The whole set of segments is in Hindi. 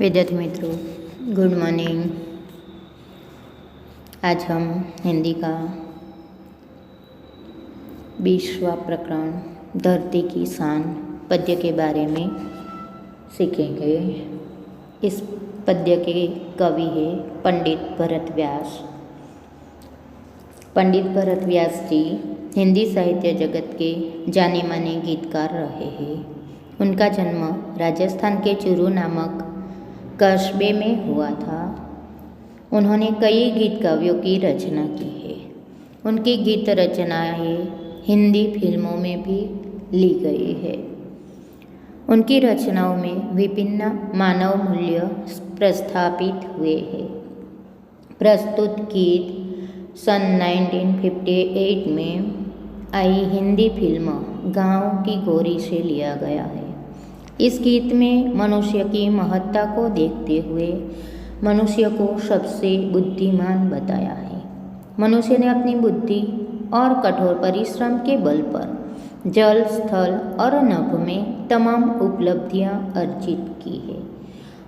विद्यार्थी मित्रों, गुड मॉर्निंग। आज हम हिंदी का 20वां प्रकरण धरती की शान पद्य के बारे में सीखेंगे। इस पद्य के कवि है पंडित भरत व्यास। पंडित भरत व्यास जी हिंदी साहित्य जगत के जाने माने गीतकार रहे हैं। उनका जन्म राजस्थान के चूरू नामक कस्बे में हुआ था। उन्होंने कई गीत काव्यों की रचना की है। उनकी गीत रचनाएं हिंदी फिल्मों में भी ली गई है। उनकी रचनाओं में विभिन्न मानव मूल्य प्रस्थापित हुए हैं। प्रस्तुत गीत सन 1958 में आई हिंदी फिल्म गांव की गोरी से लिया गया है। इस गीत में मनुष्य की महत्ता को देखते हुए मनुष्य को सबसे बुद्धिमान बताया है। मनुष्य ने अपनी बुद्धि और कठोर परिश्रम के बल पर जल, स्थल और नभ में तमाम उपलब्धियां अर्जित की है।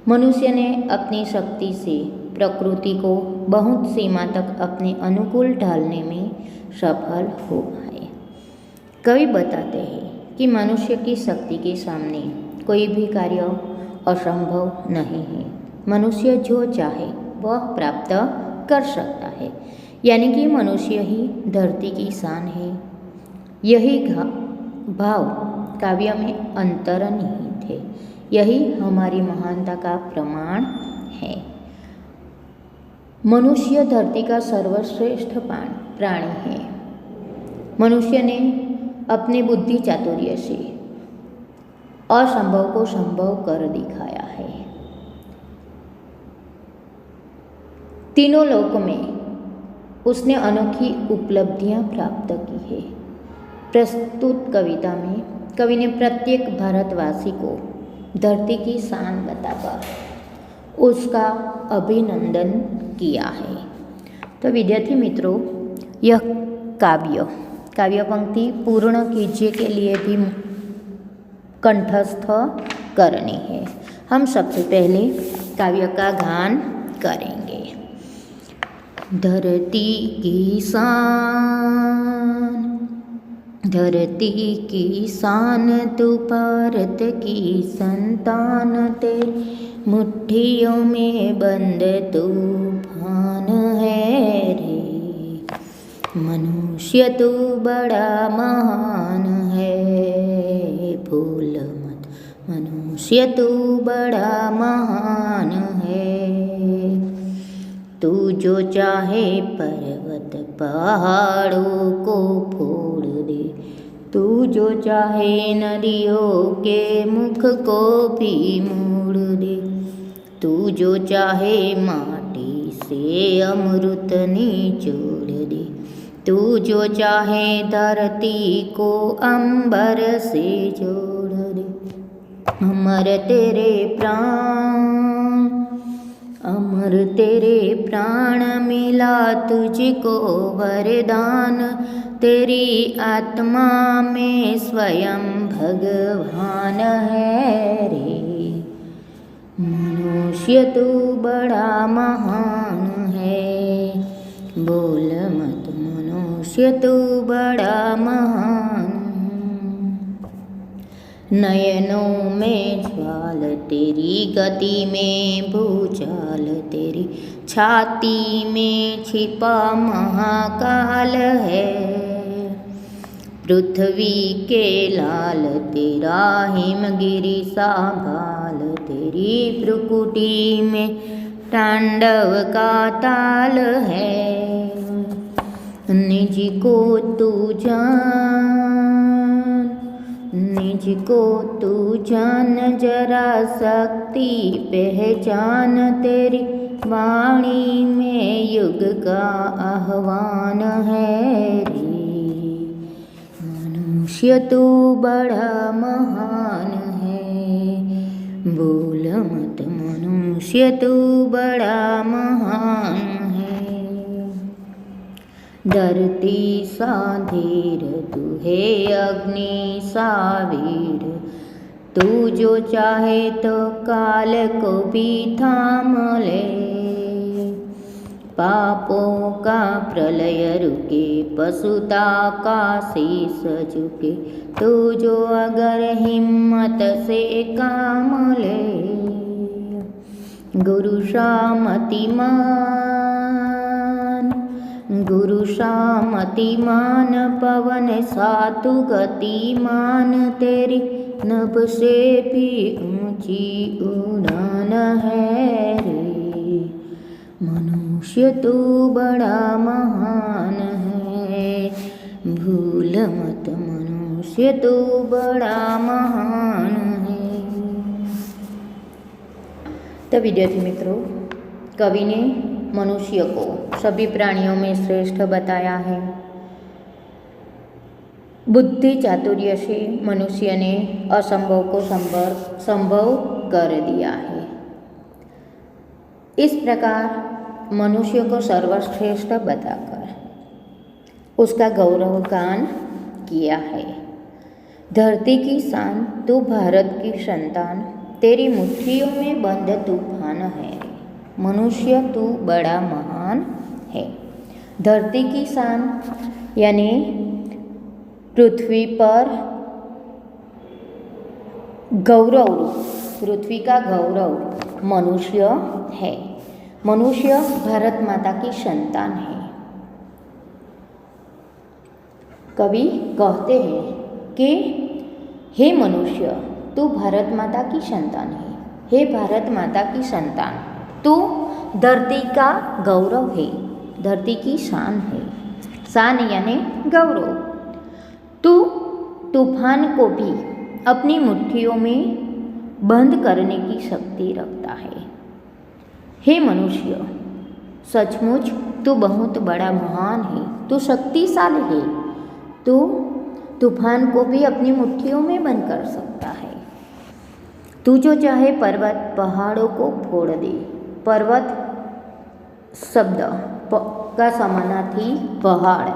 मनुष्य ने अपनी शक्ति से प्रकृति को बहुत सीमा तक अपने अनुकूल ढालने में सफल हुआ है। कवि बताते हैं कि मनुष्य की शक्ति के सामने कोई भी कार्य असंभव नहीं है। मनुष्य जो चाहे वह प्राप्त कर सकता है, यानी कि मनुष्य ही धरती की शान है। यही भाव काव्य में अंतर्निहित है। यही हमारी महानता का प्रमाण है। मनुष्य धरती का सर्वश्रेष्ठ प्राणी है। मनुष्य ने अपने बुद्धि चातुर्य से असंभव को संभव कर दिखाया है। तीनों लोक में उसने अनोखी उपलब्धियां प्राप्त की है। प्रस्तुत कविता में कवि ने प्रत्येक भारतवासी को धरती की शान बताकर उसका अभिनंदन किया है। तो विद्यार्थी मित्रों, यह काव्य पंक्ति पूर्ण कीजिए के लिए भी कंठस्थ करनी है। हम सबसे पहले काव्य का गान करेंगे। धरती की शान तू भारत की संतान, तेरी मुट्ठियों में बंद तूफान है रे। मनुष्य तू बड़ा महान है, भूल मत मनुष्य तू बड़ा महान है। तू जो चाहे पर्वत पहाड़ों को फोड़ दे, तू जो चाहे नदियों के मुख को भी मोड़ दे, तू जो चाहे माटी से अमृत निचोड़ दे, तू जो चाहे धरती को अंबर से जोड़ दे। अमर तेरे प्राण मिला तुझको वरदान, तेरी आत्मा में स्वयं भगवान है रे। मनुष्य तू बड़ा महान है, बोल मत मनुष्य तू बड़ा महान। नयनों में ज्वाल तेरी, गति में भूचाल तेरी, छाती में छिपा महाकाल है। पृथ्वी के लाल तेरा, हिमगिरी सा भाल तेरी, प्रकृति में तांडव का ताल है। निज को तू जान जरा, शक्ति पहचान तेरी, वाणी में युग का आह्वान है रे। मनुष्य तू बड़ा महान है, बोल मत मनुष्य तू बड़ा महान है। धरती सा धीर तू है, अग्नि सा वीर, तू जो चाहे तो काल को भी थाम ले। पापों का प्रलय रुके, पशुता का शीश झुके, तू जो अगर हिम्मत से काम ले। गुरु शामतिमान पवन सातु गतिमान, तेरी नभ से भी ऊंची उड़ान है रे। मनुष्य तू बड़ा महान है, भूल मत मनुष्य तू बड़ा महान है। तो विद्यार्थी मित्रों, कवि ने मनुष्य को सभी प्राणियों में श्रेष्ठ बताया है। बुद्धि चातुर्य से मनुष्य ने असंभव को संभव कर दिया है। इस प्रकार मनुष्य को सर्वश्रेष्ठ बताकर उसका गौरव गान किया है। धरती की शान तू भारत की संतान, तेरी मुट्ठियों में बंद तूफान है। मनुष्य तू बड़ा महान है। धरती की शान यानी पृथ्वी पर गौरव, पृथ्वी का गौरव मनुष्य है। मनुष्य भारत माता की संतान है। कवि कहते हैं कि हे मनुष्य, तू भारत माता की संतान है। हे भारत माता की संतान, तू धरती का गौरव है, धरती की शान है। शान यानी गौरव। तू तूफान को भी अपनी मुट्ठियों में बंद करने की शक्ति रखता है। हे मनुष्य, सचमुच तू बहुत बड़ा महान है, तू शक्तिशाली है। तू तूफान को भी अपनी मुट्ठियों में बंद कर सकता है। तू जो चाहे पर्वत पहाड़ों को फोड़ दे। पर्वत शब्द का समानार्थी पहाड़।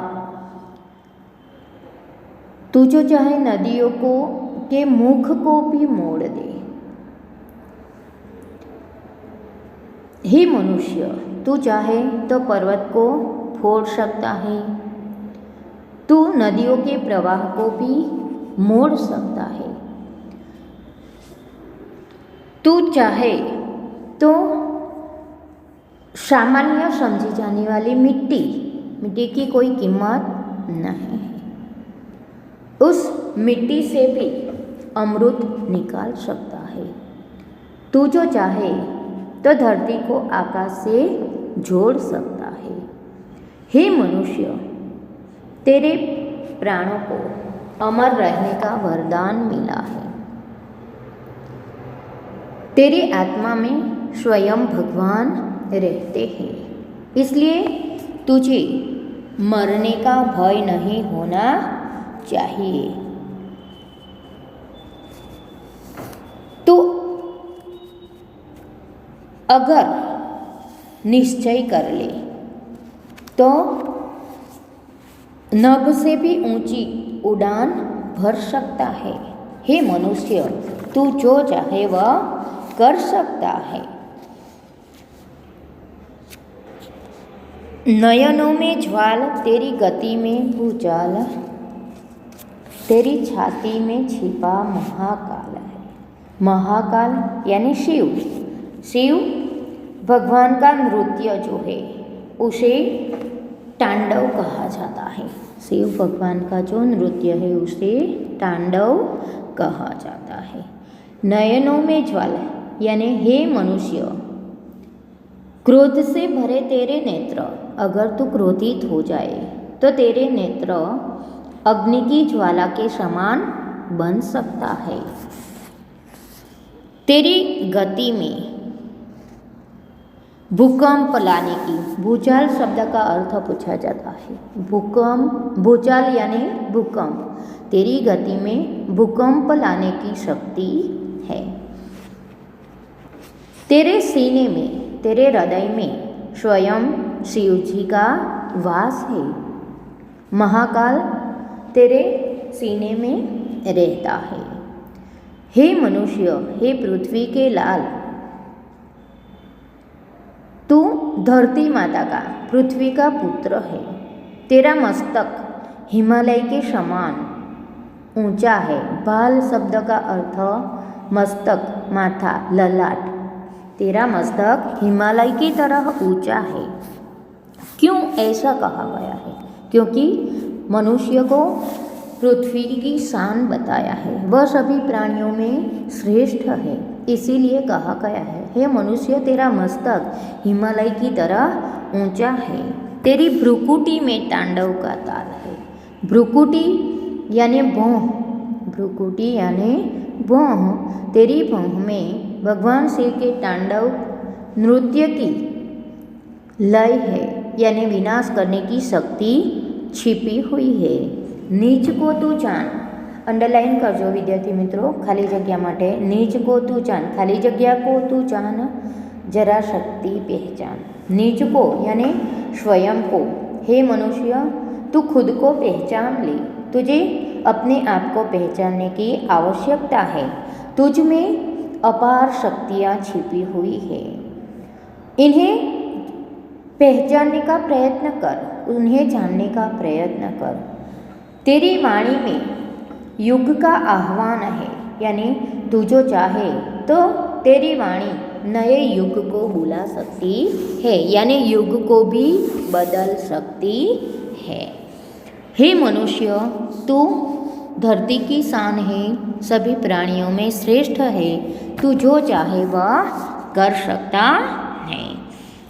तू जो चाहे नदियों को के मुख को भी मोड़ दे। हे मनुष्य, तू चाहे तो पर्वत को फोड़ सकता है, तू नदियों के प्रवाह को भी मोड़ सकता है। तू चाहे तो सामान्य समझी जाने वाली मिट्टी की कोई कीमत नहीं है, उस मिट्टी से भी अमृत निकाल सकता है। तू जो चाहे तो धरती को आकाश से जोड़ सकता है। हे मनुष्य, तेरे प्राणों को अमर रहने का वरदान मिला है। तेरी आत्मा में स्वयं भगवान रहते हैं, इसलिए तुझे मरने का भय नहीं होना चाहिए। तो अगर निश्चय कर ले तो नभ से भी ऊंची उड़ान भर सकता है। हे मनुष्य, तू जो चाहे वह कर सकता है। नयनों में ज्वाल, तेरी गति में भूचाल, तेरी छाती में छिपा महाकाल है। महाकाल यानी शिव। शिव भगवान का नृत्य जो है उसे तांडव कहा जाता है। शिव भगवान का जो नृत्य है उसे तांडव कहा जाता है। नयनों में ज्वाला यानी हे मनुष्य, क्रोध से भरे तेरे नेत्र, अगर तू क्रोधित हो जाए तो तेरे नेत्र अग्नि की ज्वाला के समान बन सकता है। तेरी गति में भूकंप लाने की, भूचाल शब्द का अर्थ पूछा जाता है। भूचाल यानी भूकंप। तेरी गति में भूकंप लाने की शक्ति है। तेरे सीने में, तेरे हृदय में स्वयं शिव जी का वास है। महाकाल तेरे सीने में रहता है। हे मनुष्य, हे पृथ्वी के लाल, तू धरती माता का, पृथ्वी का पुत्र है। तेरा मस्तक हिमालय के समान ऊंचा है। भाल शब्द का अर्थ मस्तक, माथा, ललाट। तेरा मस्तक हिमालय की तरह ऊंचा है। क्यों ऐसा कहा गया है? क्योंकि मनुष्य को पृथ्वी की शान बताया है, वह सभी प्राणियों में श्रेष्ठ है, इसीलिए कहा गया है, हे मनुष्य, तेरा मस्तक हिमालय की तरह ऊंचा है। तेरी भ्रुकुटी में तांडव का ताल है। भ्रुकुटी यानी भौं, भ्रुकुटी यानी भौं। तेरी भौं में भगवान शिव के तांडव नृत्य की लय है, यानी विनाश करने की शक्ति छिपी हुई है। नीच को तू जान, अंडरलाइन करजो विद्यार्थी मित्रों, खाली जग्या माटे नीच को तू जान, खाली जग्या को तू जान, जरा शक्ति पहचान। नीच को यानी स्वयं को। हे मनुष्य, तू खुद को पहचान ले। तुझे अपने आप को पहचानने की आवश्यकता है। तुझ में अपार शक्तियाँ छिपी हुई है। इन्हें पहचानने का प्रयत्न कर, उन्हें जानने का प्रयत्न कर। तेरी वाणी में युग का आह्वान है, यानी तू जो चाहे तो तेरी वाणी नए युग को बुला सकती है, यानी युग को भी बदल सकती है। हे मनुष्य, तू धरती की शान है, सभी प्राणियों में श्रेष्ठ है। तू जो चाहे वह कर सकता है।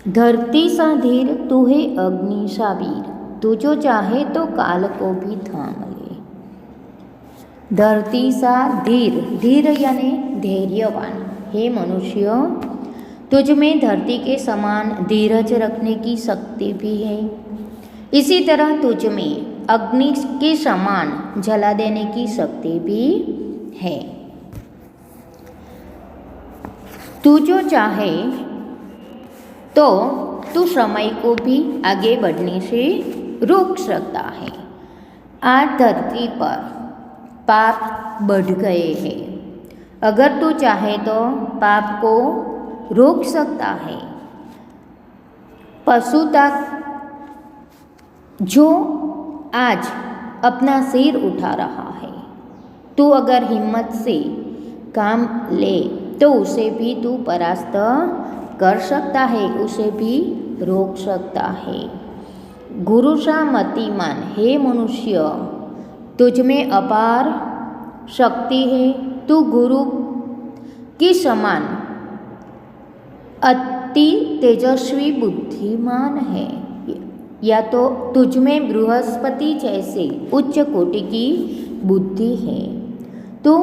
धरती सा धीर, तू है अग्नि सा वीर, तू जो चाहे तो काल को भी थाम ले। धरती सा धीर, धीर यानी धैर्यवान। हे मनुष्य, तुझ में धरती के समान धीरज रखने की शक्ति भी है। इसी तरह तुझ में अग्नि के समान जला देने की शक्ति भी है। तू जो चाहे तो तू समय को भी आगे बढ़ने से रोक सकता है। आज धरती पर पाप बढ़ गए हैं। अगर तू चाहे तो पाप को रोक सकता है। पशु तक जो आज अपना सिर उठा रहा है, तू अगर हिम्मत से काम ले तो उसे भी तू परास्त कर सकता है, उसे भी रोक सकता है। गुरु सा मतिमान, हे मनुष्य, तुझ में अपार शक्ति है। तू गुरु की समान अति तेजस्वी बुद्धिमान है, या तो तुझ में बृहस्पति जैसे उच्च कोटि की बुद्धि है। तू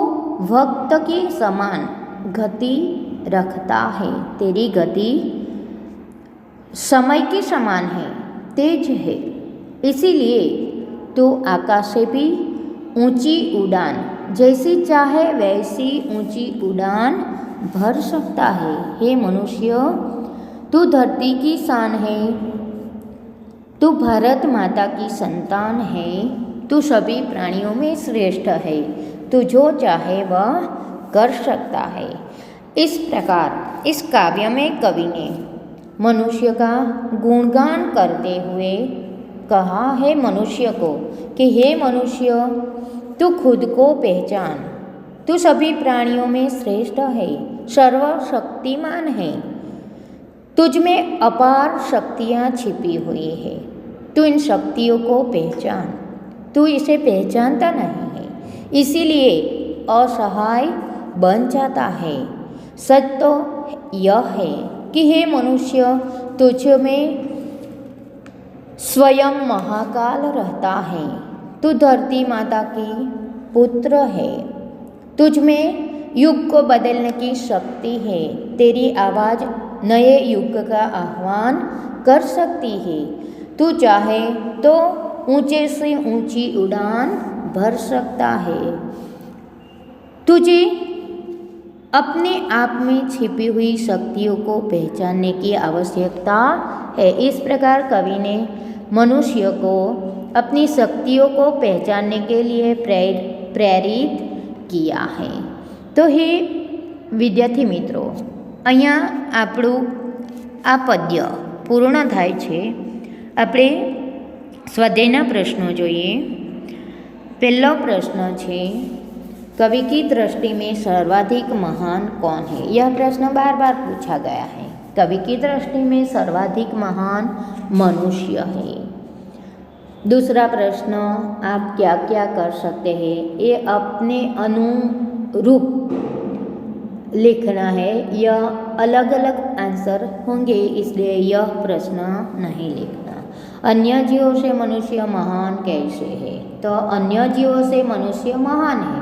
वक्त के समान गति रखता है। तेरी गति समय के समान है, तेज है, इसीलिए तू आकाश से भी ऊंची उड़ान, जैसी चाहे वैसी ऊंची उड़ान भर सकता है। हे मनुष्य, तू धरती की शान है, तू भारत माता की संतान है, तू सभी प्राणियों में श्रेष्ठ है। तू जो चाहे वह कर सकता है। इस प्रकार इस काव्य में कवि ने मनुष्य का गुणगान करते हुए कहा है मनुष्य को कि हे मनुष्य, तू खुद को पहचान, तू सभी प्राणियों में श्रेष्ठ है, सर्वशक्तिमान है। तुझ में अपार शक्तियाँ छिपी हुई है। तू इन शक्तियों को पहचान। तू इसे पहचानता नहीं है, इसीलिए असहाय बन जाता है। सच तो यह है कि हे मनुष्य, तुझ में स्वयं महाकाल रहता है। तू धरती माता की पुत्र है। तुझ में युग को बदलने की शक्ति है। तेरी आवाज़ नए युग का आह्वान कर सकती है। तू चाहे तो ऊंचे से ऊंची उड़ान भर सकता है। तुझे अपने आप में छिपी हुई शक्तियों को पहचानने की आवश्यकता है। इस प्रकार कवि ने मनुष्य को अपनी शक्तियों को पहचानने के लिए प्रेरित किया है। તો હે વિદ્યાર્થી મિત્રો, અહીંયા આપણું આ પદ્ય પૂર્ણ થાય છે. આપણે સ્વાધ્યાયના પ્રશ્નો જોઈએ. પહેલો પ્રશ્ન છે, कवि की दृष्टि में सर्वाधिक महान कौन है? यह प्रश्न बार बार पूछा गया है. कवि की दृष्टि में सर्वाधिक महान मनुष्य है. दूसरा प्रश्न, आप क्या क्या कर सकते हैं? ये अपने अनुरूप लिखना है. यह अलग अलग आंसर होंगे, इसलिए यह प्रश्न नहीं लिखना. अन्य जीवों से मनुष्य महान कैसे है? तो अन्य जीवों से मनुष्य महान है.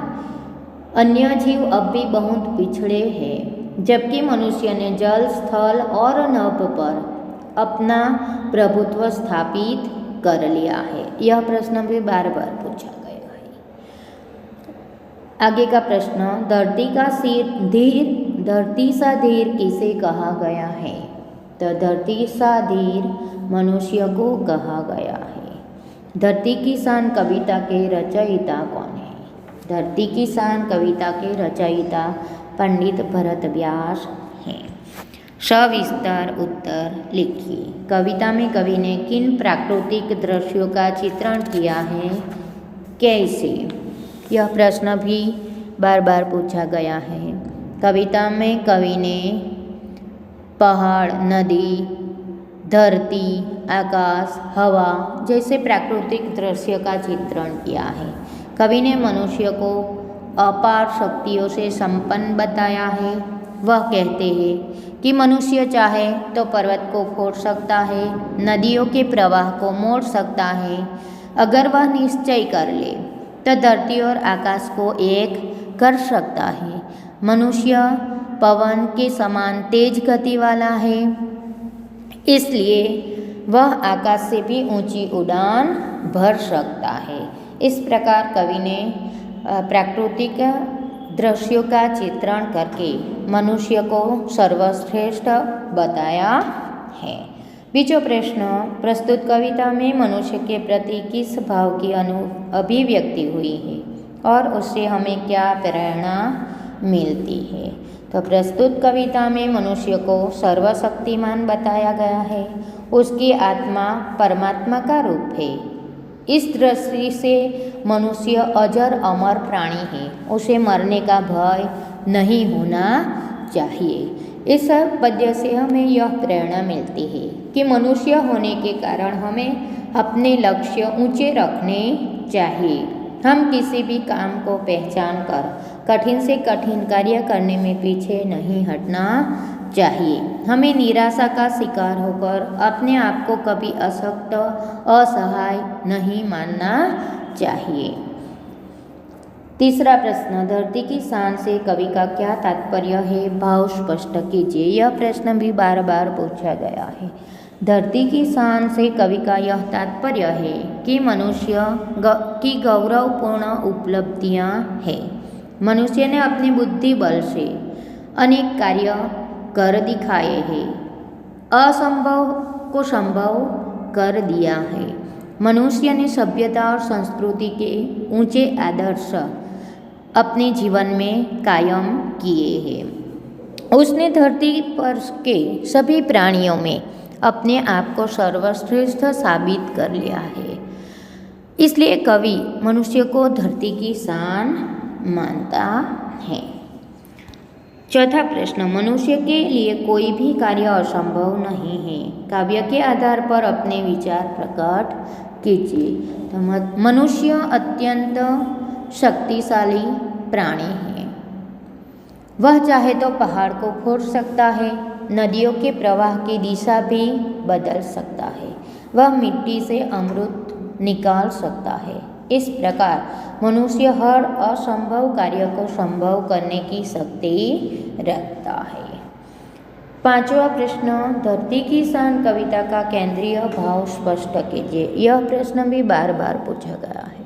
अन्य जीव अब भी बहुत पिछड़े हैं, जबकि मनुष्य ने जल, स्थल और नभ पर अपना प्रभुत्व स्थापित कर लिया है. यह प्रश्न भी बार बार पूछा गया है. आगे का प्रश्न, धरती सा धीर किसे कहा गया है? तो धरती सा धीर मनुष्य को कहा गया है. धरती की शान कविता के रचयिता कौन है? धरती की शान कविता के रचयिता पंडित भरत व्यास हैं. सविस्तार उत्तर लिखिए. कविता में कवि ने किन प्राकृतिक दृश्यों का चित्रण किया है? कैसे? यह प्रश्न भी बार बार पूछा गया है. कविता में कवि ने पहाड़, नदी, धरती, आकाश, हवा जैसे प्राकृतिक दृश्य का चित्रण किया है. कवि ने मनुष्य को अपार शक्तियों से संपन्न बताया है. वह कहते हैं कि मनुष्य चाहे तो पर्वत को फोड़ सकता है, नदियों के प्रवाह को मोड़ सकता है. अगर वह निश्चय कर ले तो धरती और आकाश को एक कर सकता है. मनुष्य पवन के समान तेज गति वाला है, इसलिए वह आकाश से भी ऊंची उड़ान भर सकता है. इस प्रकार कवि ने प्राकृतिक दृश्यों का चित्रण करके मनुष्य को सर्वश्रेष्ठ बताया है. बीजो प्रश्न, प्रस्तुत कविता में मनुष्य के प्रति किस भाव की अभिव्यक्ति हुई है और उससे हमें क्या प्रेरणा मिलती है? तो प्रस्तुत कविता में मनुष्य को सर्वशक्तिमान बताया गया है. उसकी आत्मा परमात्मा का रूप है. इस दृष्टि से मनुष्य अजर अमर प्राणी है. उसे मरने का भय नहीं होना चाहिए. इस पद्य से हमें यह प्रेरणा मिलती है कि मनुष्य होने के कारण हमें अपने लक्ष्य ऊंचे रखने चाहिए. हम किसी भी काम को पहचान कर कठिन से कठिन कार्य करने में पीछे नहीं हटना चाहिए. हमें निराशा का शिकार होकर अपने आप को कभी अशक्त, असहाय नहीं मानना चाहिए. तीसरा प्रश्न, धरती की शान से कवि का क्या तात्पर्य है? भाव स्पष्ट कीजिए. यह प्रश्न भी बार बार पूछा गया है. धरती की शान से कवि का यह तात्पर्य है कि मनुष्य की गौरवपूर्ण उपलब्धियां हैं. मनुष्य ने अपनी बुद्धि बल से अनेक कार्य कर दिखाए हैं, असंभव को संभव कर दिया है. मनुष्य ने सभ्यता और संस्कृति के ऊंचे आदर्श अपने जीवन में कायम किए हैं. उसने धरती पर के सभी प्राणियों में अपने आप को सर्वश्रेष्ठ साबित कर लिया है. इसलिए कवि मनुष्य को धरती की शान मानता है. चौथा प्रश्न, मनुष्य के लिए कोई भी कार्य असंभव नहीं है. काव्य के आधार पर अपने विचार प्रकट कीजिए. तो मनुष्य अत्यंत शक्तिशाली प्राणी है. वह चाहे तो पहाड़ को फोड़ सकता है, नदियों के प्रवाह की दिशा भी बदल सकता है. वह मिट्टी से अमृत निकाल सकता है. इस प्रकार मनुष्य हर असंभव कार्य को संभव करने की शक्ति रखता है. पांचवा प्रश्न, धरती की शान कविता का केंद्रीय भाव स्पष्ट कीजिए. यह प्रश्न भी बार बार पूछा गया है.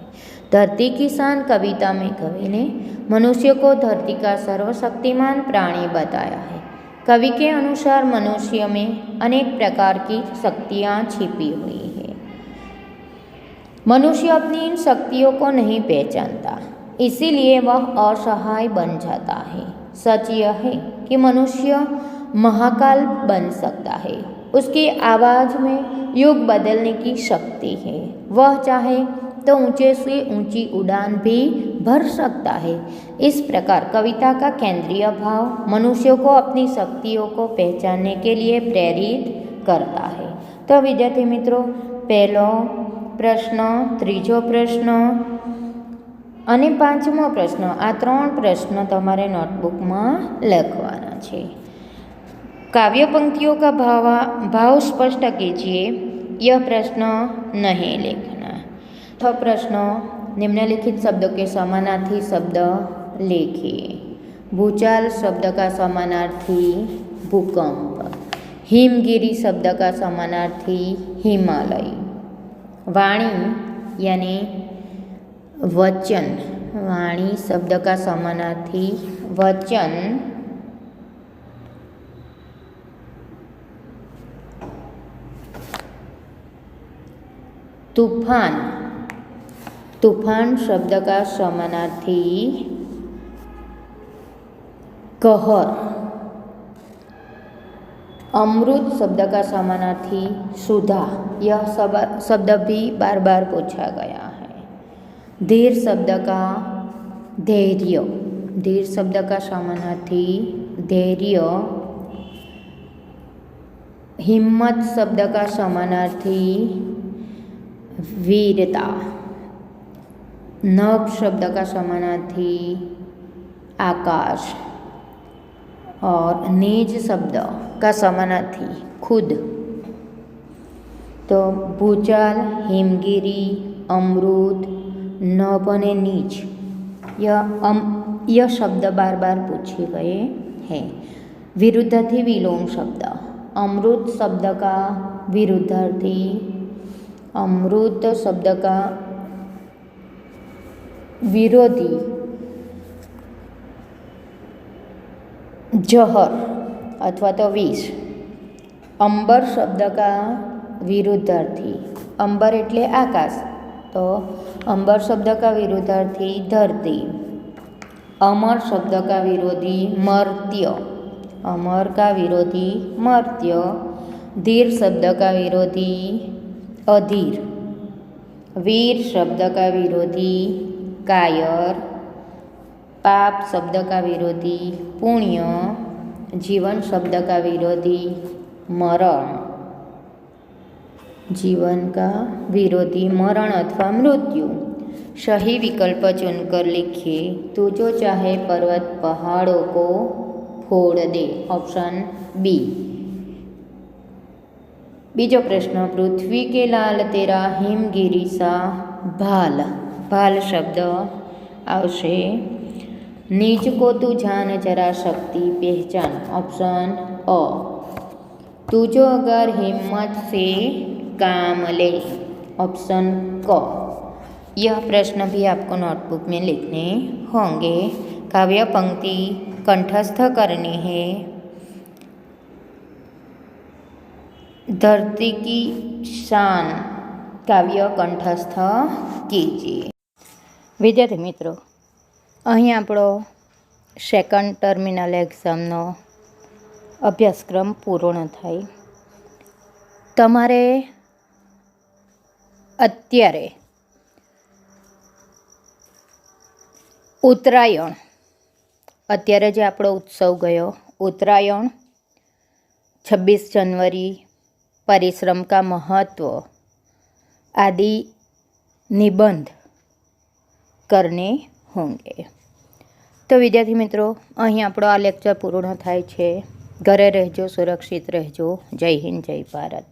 धरती की शान कविता में कवि ने मनुष्य को धरती का सर्वशक्तिमान प्राणी बताया है. कवि के अनुसार मनुष्य में अनेक प्रकार की शक्तियाँ छिपी हुई है. मनुष्य अपनी इन शक्तियों को नहीं पहचानता, इसीलिए वह असहाय बन जाता है। सच यह है कि मनुष्य महाकाल बन सकता है। उसकी आवाज़ में युग बदलने की शक्ति है। वह चाहे तो ऊंचे से ऊंची उड़ान भी भर सकता है। इस प्रकार कविता का केंद्रीय भाव मनुष्यों को अपनी शक्तियों को पहचानने के लिए प्रेरित करता है। तो विद्यार्थी मित्रों, पहलो प्रश्न, त्रीजो प्रश्न અને પાંચમો પ્રશ્ન, આ 3 પ્રશ્ન તમારે નોટબુકમાં લખવાના છે। काव्य पंक्तियों का भाव स्पष्ट कीजिए। यह प्रश्न नहीं लिखना। छह प्रश्न, निम्नलिखित शब्दों के समानार्थी शब्द लिखिए। भूचाल शब्द का समानार्थी भूकंप। हिमगिरी शब्द का समानार्थी हिमालय। वाणी यानी वचन, वाणी शब्द का समानार्थी वचन। तूफान, तूफान शब्द का समानार्थी कहर। अमृत शब्द का समानार्थी सुधा। यह शब्द भी बार बार पूछा गया है। धीर शब्द का धैर्य, धीर शब्द का समानार्थी धैर्य। हिम्मत शब्द का समानार्थी वीरता। नभ शब्द का समानार्थी आकाश। और निज शब्द का समानार्थी खुद। तो भूचाल, हिमगिरी, अमृत, नभ और नीच, यह शब्द बार बार पूछे गए हैं। विरुद्धार्थी विलोम शब्द। अमृत शब्द का विरुद्धार्थी, अमृत शब्द का विरोधी जहर अथवा तो विष। अंबर शब्द का विरुद्धार्थी, अंबर एटले आकाश, तो अंबर शब्द का विरुद्धार्थी धरती। अमर शब्द का विरोधी मर्त्य, अमर का विरोधी मर्त्य। धीर शब्द का विरोधी अधीर। वीर शब्द का विरोधी कायर। पाप शब्द का विरोधी पुण्य। जीवन शब्द का विरोधी मरण, जीवन का विरोधी मरण अथवा मृत्यु। सही विकल्प चुनकर लिखिए। तू जो चाहे पर्वत पहाड़ों को फोड़ दे। Option B. बीजो प्रश्न, पृथ्वी के लाल तेरा हिमगिरी सा भाल। भाल शब्द आवशे। निज को तू जान जरा शक्ति पहचान। ऑप्शन अ। तू जो अगर हिम्मत से काम ले। ऑप्शन क। यह प्रश्न भी आपको नोटबुक में लिखने होंगे। काव्य पंक्ति कंठस्थ करनी है। धरती की शान काव्य कंठस्थ कीजिए। विद्यार्थी मित्रों, અહીં આપણો સેકન્ડ ટર્મિનલ એક્ઝામનો અભ્યાસક્રમ પૂર્ણ થાય। તમારે અત્યારે ઉત્તરાયણ, અત્યારે જે આપણો ઉત્સવ ગયો ઉત્તરાયણ, 26 जनवरी, परिश्रम का महत्व आदि निबंध करने होंगे। तो विद्यार्थी मित्रों, અહીં આપણો આ લેક્ચર પૂર્ણ થાય છે। ઘરે રહેજો, સુરક્ષિત રહેજો। જય હિન્દ, જય ભારત।